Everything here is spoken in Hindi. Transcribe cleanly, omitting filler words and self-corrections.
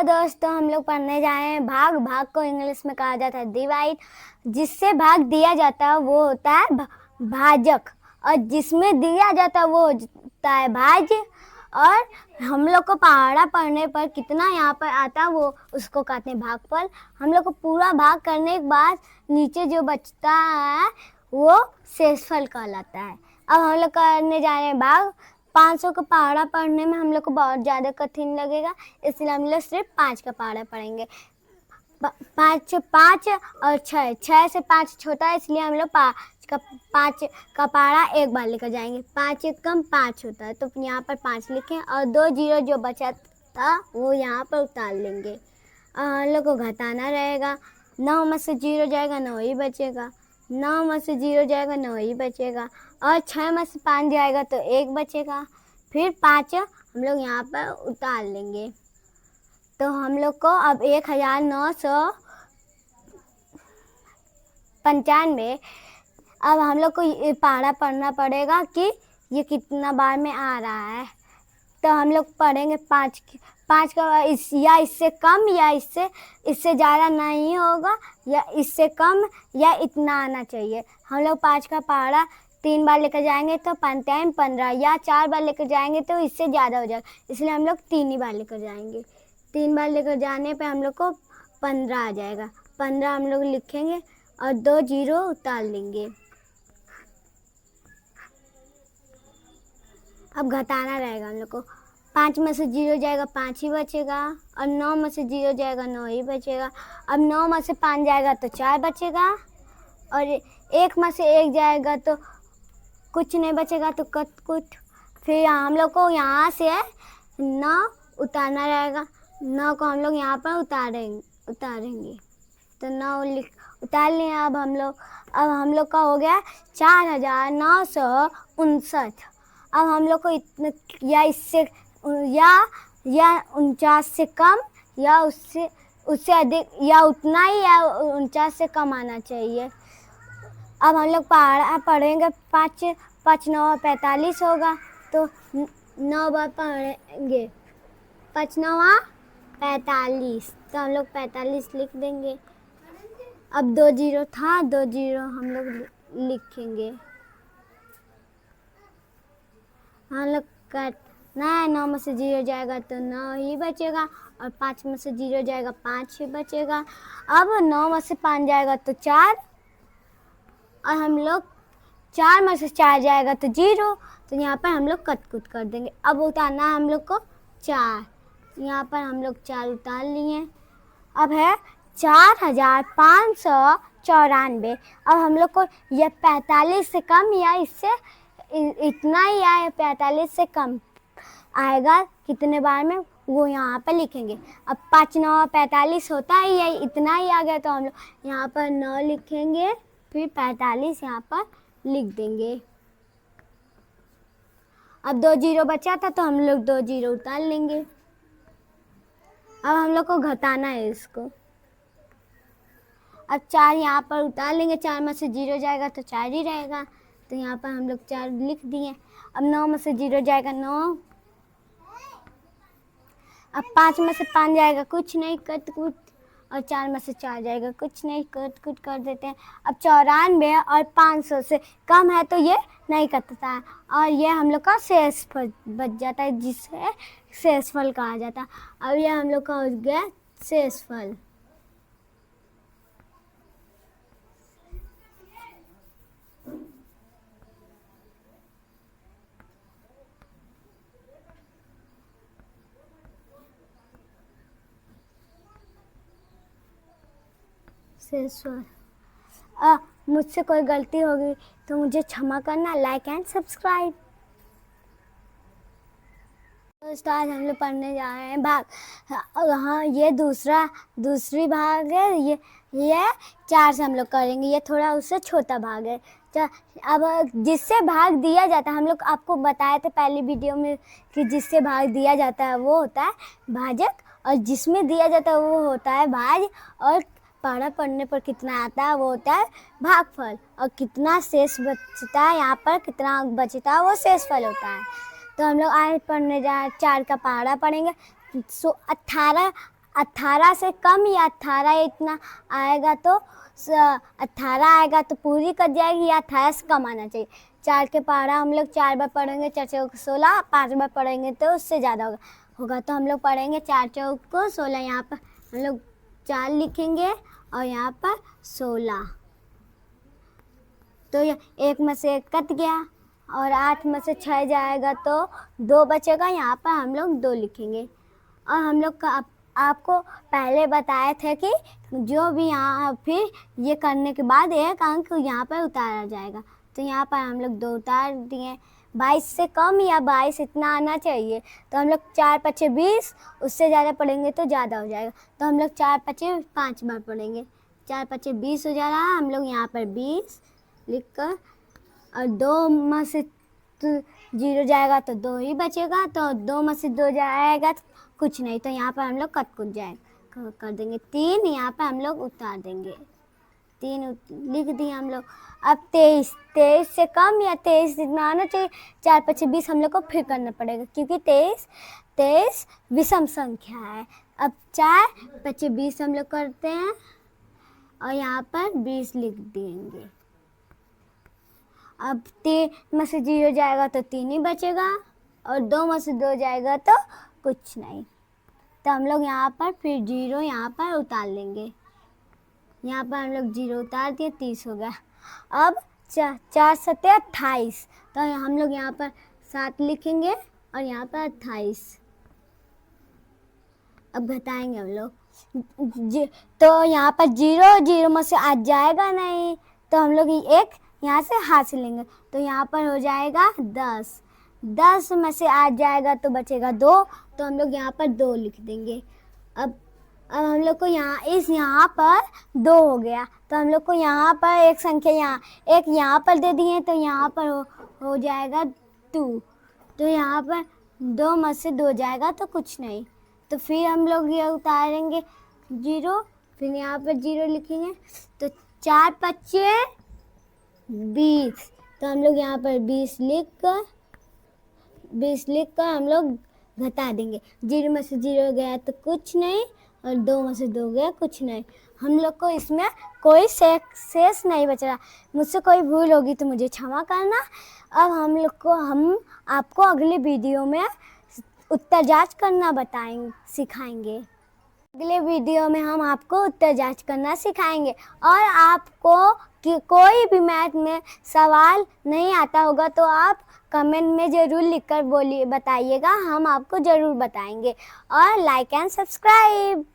हेलो दोस्तों, हम लोग पढ़ने जा रहे हैं भाग। भाग को इंग्लिश में कहा जाता है डिवाइड। जिससे भाग दिया जाता है वो होता है भाजक, और जिसमें दिया जाता है वो होता है भाज्य। और हम लोग को पहाड़ा पढ़ने पर कितना यहाँ पर आता है वो उसको कहते हैं भागफल। हम लोग को पूरा भाग करने के बाद नीचे जो बचता है वो शेषफल कहलाता है। अब हम लोग करने जा रहे हैं भाग। 500 का पहाड़ा पढ़ने में हम लोग को बहुत ज़्यादा कठिन लगेगा, इसलिए हम लोग सिर्फ 5 का पहाड़ा पढ़ेंगे। 5 और 6 से 5 छोटा है, इसलिए हम लोग 5 का पहाड़ा एक बार लेकर जाएंगे। 5 एक कम 5 होता है, तो यहाँ पर 5 लिखें और 2 जीरो जो बचा था वो यहाँ पर उतार लेंगे। और हम लोग को घटाना रहेगा। 9 में से 0 जाएगा 9 ही बचेगा, 9 में से 0 जाएगा 9 ही बचेगा, और 6 में से 5 जाएगा तो 1 बचेगा। फिर 5 हम लोग यहाँ पर उतार लेंगे। तो हम लोग को अब 1995 अब हम लोग को ये पहाड़ा पढ़ना पड़ेगा कि ये कितना बार में आ रहा है। तो हम लोग पढ़ेंगे 5 का या इससे कम या इससे ज़्यादा नहीं होगा, या इससे कम या इतना आना चाहिए। हम लोग 5 का पहाड़ा 3 बार लेकर जाएंगे तो 5 टाइम 15, या 4 बार लेकर जाएंगे तो इससे ज़्यादा हो जाएगा, इसलिए हम लोग 3 ही बार लेकर जाएंगे। 3 बार लेकर जाने पे हम लोग को 15 आ जाएगा। 15 हम लोग लिखेंगे और 2 जीरो उतार लेंगे। अब घटाना रहेगा हम लोग को। 5 में से 0 जाएगा 5 ही बचेगा, और 9 में से 0 जाएगा 9 ही बचेगा। अब 9 में से 5 जाएगा तो 4 बचेगा, और 1 में से 1 जाएगा तो कुछ नहीं बचेगा, तो कुछ। फिर हम लोग को यहाँ से 9 उतारना रहेगा। 9 को हम लोग यहाँ पर उतारेंगे। तो 9 उतार लिए। अब हम लोग का हो गया 4959। अब हम लोग को इतना या इससे या 49 से कम या उससे अधिक या उतना ही या 49 से कम आना चाहिए। अब हम लोग पहाड़ा पढ़ेंगे। 5 9 45 होगा, तो 9 बार पढ़ेंगे। 5 9 45, तो हम लोग 45 लिख देंगे। अब 2 जीरो था, 2 जीरो हम लोग लिखेंगे। हम लोग करना है 9 में से 0 जाएगा तो 9 ही बचेगा, और 5 में से 0 जाएगा 5 ही बचेगा। अब 9 में से 5 जाएगा तो 4, और हम लोग 4 में से 4 जाएगा तो 0, तो यहाँ पर हम लोग कट कर देंगे। अब उतारना है हम लोग को 4, यहाँ पर हम लोग 4 उतार लिए। अब है 4594। अब हम लोग को यह 45 से कम या इससे इतना ही आए, 45 से कम आएगा कितने बार में वो यहाँ पर लिखेंगे। अब 5 9 45 होता है, या इतना ही आ गया तो हम लोग यहाँ पर 9 लिखेंगे, फिर 45 यहाँ पर लिख देंगे। अब 2 जीरो बचा था तो हम लोग 2 जीरो उतार लेंगे। अब हम लोग को घटाना है इसको। अब 4 यहाँ पर उतार लेंगे। 4 में से 0 जाएगा तो 4 ही रहेगा, तो यहाँ पर हम लोग 4 लिख दिए। अब 9 में से 0 जाएगा 9। अब 5 में से 5 जाएगा कुछ नहीं, कट कुट, और 4 में से 4 जाएगा कुछ नहीं, कट कुट कर देते हैं। अब 94 और 500 से कम है तो ये नहीं कटता है, और ये हम लोग का शेषफल बच जाता है, जिसे शेषफल कहा जाता है। अब ये हम लोग का हो गया शेषफल। मुझसे कोई गलती होगी तो मुझे क्षमा करना। Like and subscribe. दोस्तों, आज हम लोग पढ़ने जा रहे हैं भाग। हाँ, ये दूसरी भाग है। ये 4 से हम लोग करेंगे। ये थोड़ा उससे छोटा भाग है। अब जिससे भाग दिया जाता है, हम लोग आपको बताए थे पहली वीडियो में कि जिससे भाग दिया जाता है वो होता है भाजक, और जिसमें दिया जाता है वो होता है भाज्य, और पहाड़ा पढ़ने पर कितना आता है वो होता है भागफल, और कितना शेष बचता है यहाँ पर कितना बचता है वो शेषफल होता है। तो हम लोग आज पढ़ने जा 4 का पहाड़ा पढ़ेंगे। 18 18 से कम या 18 इतना आएगा तो 18 आएगा तो पूरी कट जाएगी या 18 से कम आना चाहिए। 4 के पहाड़ा हम लोग 4 बार पढ़ेंगे, 4 चौक 16, 5 बार पढ़ेंगे तो उससे ज़्यादा होगा तो हम लोग पढ़ेंगे 4 चौक को 16। यहाँ पर हम लोग 4 लिखेंगे और यहाँ पर 16, तो एक में से एक कट गया और 8 में से 6 जाएगा तो 2 बचेगा। यहाँ पर हम लोग 2 लिखेंगे। और हम लोग का आपको पहले बताए थे कि जो भी यहाँ फिर ये करने के बाद एक अंक यहाँ पर उतारा जाएगा, तो यहाँ पर हम लोग 2 उतार दिए। 22 से कम या 22 इतना आना चाहिए, तो हम लोग 4 पचे 20, उससे ज़्यादा पढ़ेंगे तो ज़्यादा हो जाएगा, तो हम लोग 4 पचे 5 बार पढ़ेंगे। 4 पचे 20 हो जा रहा है, हम लोग यहाँ पर 20 लिख कर और 2 में से 0 जाएगा तो 2 ही बचेगा, तो 2 में से 2 जाएगा तो कुछ नहीं, तो यहाँ पर हम लोग कट कुट जाएगा कर देंगे। 3 यहाँ पर हम लोग उतार देंगे, 3 लिख दिए हम लोग। अब 23 से कम या 23 जितना आना चाहिए। 4 पचे 20 हम लोग को फिर करना पड़ेगा क्योंकि 23 विषम संख्या है। अब 4 पचे 20 हम लोग करते हैं और यहाँ पर 20 लिख देंगे। अब 3 में से 0 जाएगा तो 3 ही बचेगा और 2 में से 2 जाएगा तो कुछ नहीं, तो हम लोग यहाँ पर फिर 0 यहाँ पर उतार लेंगे। यहाँ पर हम लोग 0 उतार दिए, 30 हो गया। अब 4 सत्ते 28, तो हम लोग यहाँ पर 7 लिखेंगे और यहाँ पर 28। अब घटाएंगे हम लोग, तो यहाँ पर 0 में से आज जाएगा नहीं, तो हम लोग एक यहाँ से हाथ लेंगे, तो यहाँ पर हो जाएगा 10 में से आज जाएगा तो बचेगा 2, तो हम लोग यहाँ पर 2 लिख देंगे। अब हम लोग को यहाँ पर 2 हो गया, तो हम लोग को यहाँ पर एक संख्या एक यहाँ पर दे दिए, तो यहाँ पर हो जाएगा 2, तो यहाँ पर 2 में से 2 जाएगा तो कुछ नहीं, तो फिर हम लोग ये उतारेंगे 0, फिर यहाँ पर 0 लिखेंगे, तो 4 पचे 20, तो हम लोग यहाँ पर 20 लिख कर हम लोग घटा देंगे। 0 में से 0 गया तो कुछ नहीं और 2 में से 2 गया कुछ नहीं, हम लोग को इसमें कोई शेष नहीं बच रहा। मुझसे कोई भूल होगी तो मुझे क्षमा करना। अब हम आपको अगले वीडियो में उत्तर जांच करना सिखाएंगे। अगले वीडियो में हम आपको उत्तर जांच करना सिखाएंगे, और आपको कि कोई भी मैथ में सवाल नहीं आता होगा तो आप कमेंट में ज़रूर लिखकर बताइएगा, हम आपको ज़रूर बताएंगे। और लाइक एंड सब्सक्राइब।